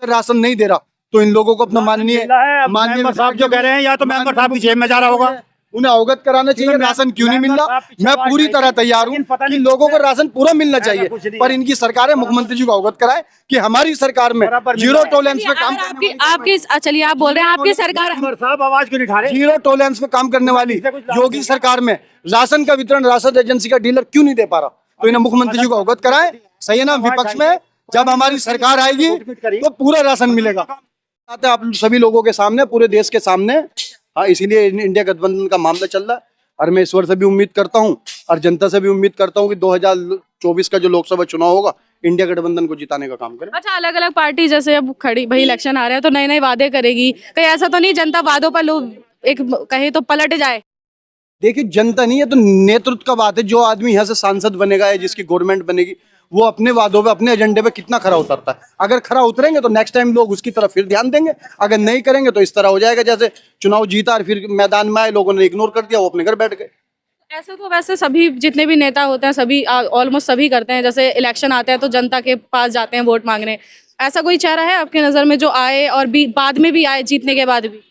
Ration नहीं दे रहा तो इन लोगों को अपना माननीय मेंबर साहब जो कह रहे हैं या तो मेंबर साहब की जेब में जा रहा होगा, उन्हें अवगत कराना चाहिए राशन क्यों नहीं मिल रहा। मैं पूरी तरह तैयार हूँ कि लोगों को राशन पूरा मिलना चाहिए, पर इनकी सरकार है मुख्यमंत्री जी को अवगत कराए कि हमारी सरकार में जीरो टॉलरेंस पे काम आपकी चलिए आप बोल रहे हैं आपकी सरकार साहब आवाज क्यों नहीं उठा रहे? जीरो टॉलरेंस पे काम करने वाली योगी सरकार में राशन का वितरण राशन एजेंसी का डीलर क्यों नहीं दे पा रहा, तो इन्हें मुख्यमंत्री जी को अवगत कराए। सही है ना, विपक्ष में जब हमारी सरकार आएगी तो पूरा राशन मिलेगा। आप सभी लोगों के सामने, पूरे देश के सामने, हाँ, इसीलिए इंडिया गठबंधन का मामला चल रहा है। और मैं ईश्वर से भी उम्मीद करता हूँ और जनता से भी उम्मीद करता हूँ कि 2024 का जो लोकसभा चुनाव होगा इंडिया गठबंधन को जिताने का काम करें। अच्छा, अलग अलग पार्टी जैसे अब खड़ी भाई इलेक्शन आ रहे हैं तो नए नए वादे करेगी, कहीं ऐसा तो नहीं जनता वादों पर लोग एक कहे तो पलट जाए? देखिए, जनता नहीं है तो नेतृत्व का बात है। जो आदमी यहाँ से सांसद बनेगा या जिसकी गवर्नमेंट बनेगी वो अपने वादों पे, अपने एजेंडे पे कितना खरा उतरता है। अगर खरा उतरेंगे तो नेक्स्ट टाइम लोग उसकी तरफ फिर ध्यान देंगे, अगर नहीं करेंगे तो इस तरह हो जाएगा जैसे चुनाव जीता और फिर मैदान में आए लोगों ने इग्नोर कर दिया, वो अपने घर बैठ गए। ऐसे तो वैसे सभी जितने भी नेता होते हैं सभी ऑलमोस्ट सभी करते हैं, जैसे इलेक्शन आते हैं तो जनता के पास जाते हैं वोट मांगने। ऐसा कोई चेहरा है आपके नजर में जो आए और भी बाद में भी आए, जीतने के बाद भी?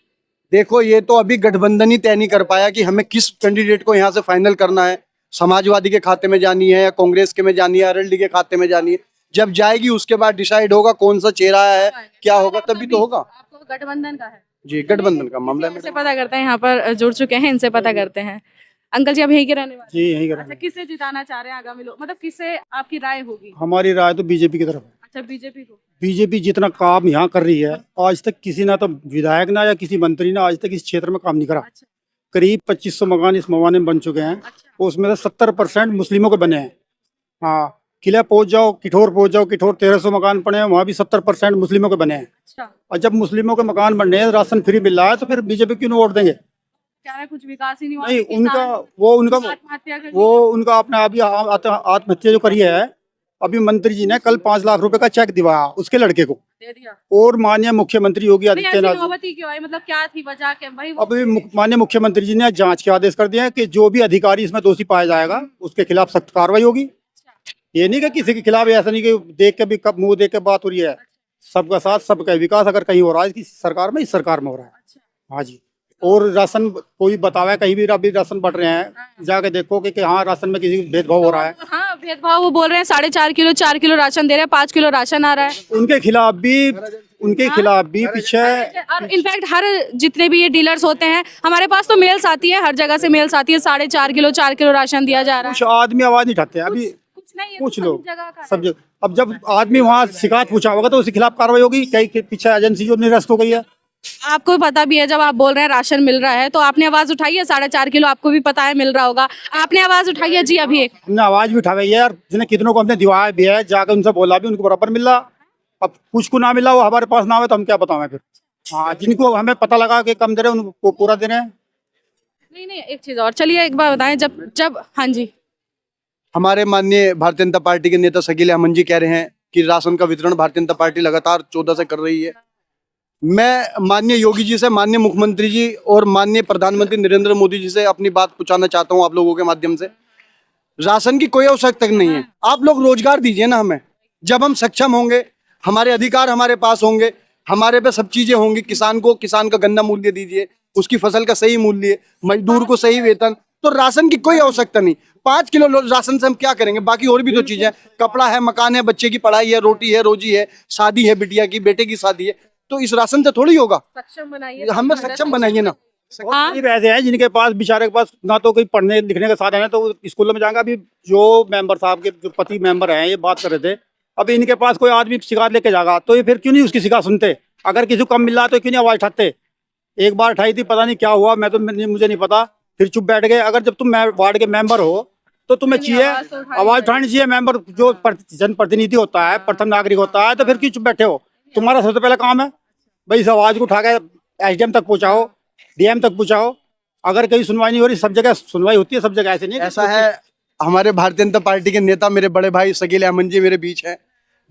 देखो, ये तो अभी गठबंधन ही तय नहीं कर पाया कि हमें किस कैंडिडेट को यहाँ से फाइनल करना है। समाजवादी के खाते में जानी है या कांग्रेस के में जानी है, आरएलडी के खाते में जानी है। जब जाएगी उसके बाद डिसाइड होगा कौन सा चेहरा है, क्या होगा, तभी तो होगा। आपको गठबंधन का है? जी, गठबंधन का मामला है। इनसे पता करते हैं, यहाँ पर जुड़ चुके हैं, इनसे पता करते हैं। अंकल जी, आप यहीं के रहने वाले? जी, यहीं अच्छा, किसे जिताना चाह रहे हैं आगामी लोग, मतलब किसे आपकी राय होगी? हमारी राय तो बीजेपी की तरफ है। अच्छा, बीजेपी को? बीजेपी जितना काम यहाँ कर रही है, आज तक किसी ना तो विधायक ना या किसी मंत्री ने आज तक इस क्षेत्र में काम नहीं करा। अच्छा। करीब 2500 मकान इस मवाने में बन चुके हैं। अच्छा। उसमें से 70% मुस्लिमों के बने हैं। हाँ, किला पहुंच जाओ, किठौर पहुंच जाओ, किठौर 1300 मकान बने हैं, वहाँ भी 70% मुस्लिमों के बने हैं। अच्छा। और जब मुस्लिमों के मकान बन रहे हैं, राशन फ्री मिल रहा है, तो फिर बीजेपी क्यों वोट देंगे? क्या है, कुछ विकास ही नहीं हुआ? नहीं, उनका आत्महत्या कर ली। वो उनका अपने अभी आत्महत्या जो करी है, अभी मंत्री जी ने कल 5 लाख रुपए का चेक दिवाया उसके लड़के को दे दिया। और माननीय मुख्यमंत्री योगी आदित्यनाथ क्यों आई, मतलब क्या थी वजह के भाई? अभी माननीय मुख्यमंत्री जी ने जांच के आदेश कर दिए हैं कि जो भी अधिकारी इसमें दोषी पाया जाएगा उसके खिलाफ सख्त कार्रवाई होगी। ये नहीं कि किसी के खिलाफ, ऐसा नहीं कि देख के भी कब मुंह देख के बात हो रही है। सबका साथ सबका विकास अगर कहीं हो रहा है इस सरकार में, इस सरकार में हो रहा है। हाँ जी। और राशन कोई बतावे कहीं भी अभी राशन बढ़ रहे हैं, जाके देखो कि हाँ राशन में किसी भेदभाव हो रहा है। हाँ, भेदभाव वो बोल रहे हैं। 4.5 किलो 4 किलो राशन दे रहे हैं, 5 किलो राशन आ रहा है। उनके खिलाफ भी पीछे, और इनफैक्ट हर जितने भी ये डीलर्स होते हैं, हमारे पास तो मेल्स आती है, हर जगह से मेल्स आती है, 4.5 किलो 4 किलो राशन दिया जा रहा है। कुछ आदमी आवाज नहीं उठाते अभी, कुछ लोग सब जगह। अब जब आदमी वहाँ शिकायत पूछा होगा तो उसके खिलाफ कार्रवाई होगी। कई पीछे एजेंसी जो निरस्त हो गई है। आपको पता भी है, जब आप बोल रहे हैं राशन मिल रहा है तो आपने आवाज उठाई है। 4.5 किलो आपको भी पता है मिल रहा होगा, आपने आवाज उठाई है? जी, अभी एक हमने आवाज भी उठाई है यार, जिन्हें कितनों को हमने दिवाया भी है, जाकर उनसे बोला भी, उनको बराबर मिल रहा। अब कुछ को ना मिला, वो हमारे पास ना आवे तो हम क्या बताएं फिर। हाँ, जिनको हमें पता लगा कि कम दे रहे हैं उनको पूरा दे रहे हैं। नहीं, एक चीज और, चलिए एक बार बताएं, जब हाँ जी, हमारे माननीय भारतीय जनता पार्टी के नेता शकील अहमद जी कह रहे हैं कि राशन का वितरण भारतीय जनता पार्टी लगातार 14 से कर रही है। मैं माननीय योगी जी से, माननीय मुख्यमंत्री जी और माननीय प्रधानमंत्री नरेंद्र मोदी जी से अपनी बात पूछाना चाहता हूं आप लोगों के माध्यम से। राशन की कोई आवश्यकता नहीं है, आप लोग रोजगार दीजिए ना हमें। जब हम सक्षम होंगे, हमारे अधिकार हमारे पास होंगे, हमारे पे सब चीजें होंगी। किसान का गन्ना मूल्य दीजिए, उसकी फसल का सही मूल्य, मजदूर को सही वेतन, तो राशन की कोई आवश्यकता नहीं। 5 किलो राशन से हम क्या करेंगे? बाकी और भी तो चीजें हैं, कपड़ा है, मकान है, बच्चे की पढ़ाई है, रोटी है, रोजी है, शादी है, बिटिया की, बेटे की शादी है, तो इस राशन से थोड़ी होगा। सक्षम बनाइए, हमें सक्षम बनाइए ना। गरीब ऐसे हैं जिनके पास, बेचारे के पास ना तो कोई पढ़ने लिखने का साधन है तो स्कूलों में जाएंगे। अभी जो मेंबर साहब के जो पति मेंबर हैं ये बात कर रहे थे, अभी इनके पास कोई आदमी शिकायत लेके जाएगा तो ये फिर क्यों नहीं उसकी शिकायत सुनते? अगर किसी को कम मिल रहा तो क्यों नहीं आवाज उठाते? एक बार उठाई थी, पता नहीं क्या हुआ, मुझे नहीं पता, फिर चुप बैठ गए। अगर जब तुम वार्ड के मेंबर हो तो तुम्हें चाहिए आवाज उठानी चाहिए। मेंबर जो जनप्रतिनिधि होता है, प्रथम नागरिक होता है, तो फिर क्यों चुप बैठे हो? तुम्हारा सबसे पहला काम है भाई इस आवाज को उठा के एसडीएम तक पहुंचाओ, डीएम तक पहुंचाओ। अगर कहीं सुनवाई नहीं हो रही, सब जगह सुनवाई होती है, सब जगह ऐसे नहीं। ऐसा है, हमारे भारतीय जनता पार्टी के नेता मेरे बड़े भाई शकील अहमद जी मेरे बीच हैं।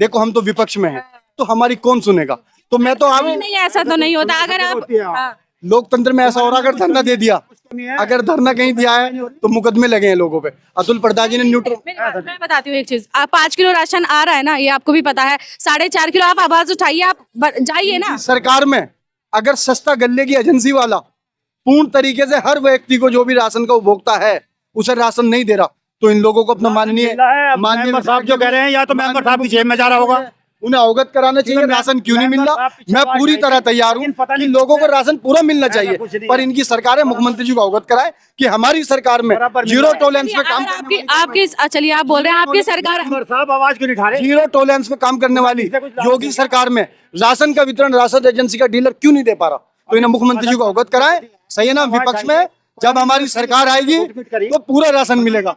देखो, हम तो विपक्ष में हैं तो हमारी कौन सुनेगा? तो मैं तो आप नहीं, ऐसा तो नहीं होता। अगर आप लोकतंत्र में ऐसा हो रहा, अगर धरना दे दिया, अगर धरना कहीं दिया है तो मुकदमे लगे हैं लोगों पे। अतुल प्रधान जी ने न्यूट्रल, मैं बताती हूँ एक चीज, आप 5 किलो राशन आ रहा है ना, ये आपको भी पता है, 4.5 किलो आप आवाज उठाइए, आप जाइए ना। सरकार में अगर सस्ता गल्ले की एजेंसी वाला पूर्ण तरीके से हर व्यक्ति को जो भी राशन का उपभोक्ता है उसे राशन नहीं दे रहा, तो इन लोगों को अपना माननीय मेंबर साहब जो कह रहे हैं, या तो मेंबर साहब की जेब में जा रहा होगा, उन्हें अवगत कराना चाहिए राशन क्यों नहीं मिल रहा। मैं पूरी तरह तैयार हूँ कि लोगों को राशन पूरा मिलना चाहिए, पर इनकी सरकार है, मुख्यमंत्री जी को अवगत कराए कि हमारी सरकार में जीरो टॉलरेंस पे काम करने आपकी चलिए, आप बोल रहे हैं आपकी सरकार, मेंबर साहब आवाज क्यों नहीं उठा रहे? जीरो टॉलरेंस पे काम करने वाली योगी सरकार में राशन का वितरण राशन एजेंसी का डीलर क्यों नहीं दे पा रहा, तो इन्हें मुख्यमंत्री जी को अवगत कराए। सही है ना, विपक्ष में जब हमारी सरकार आएगी तो पूरा राशन मिलेगा।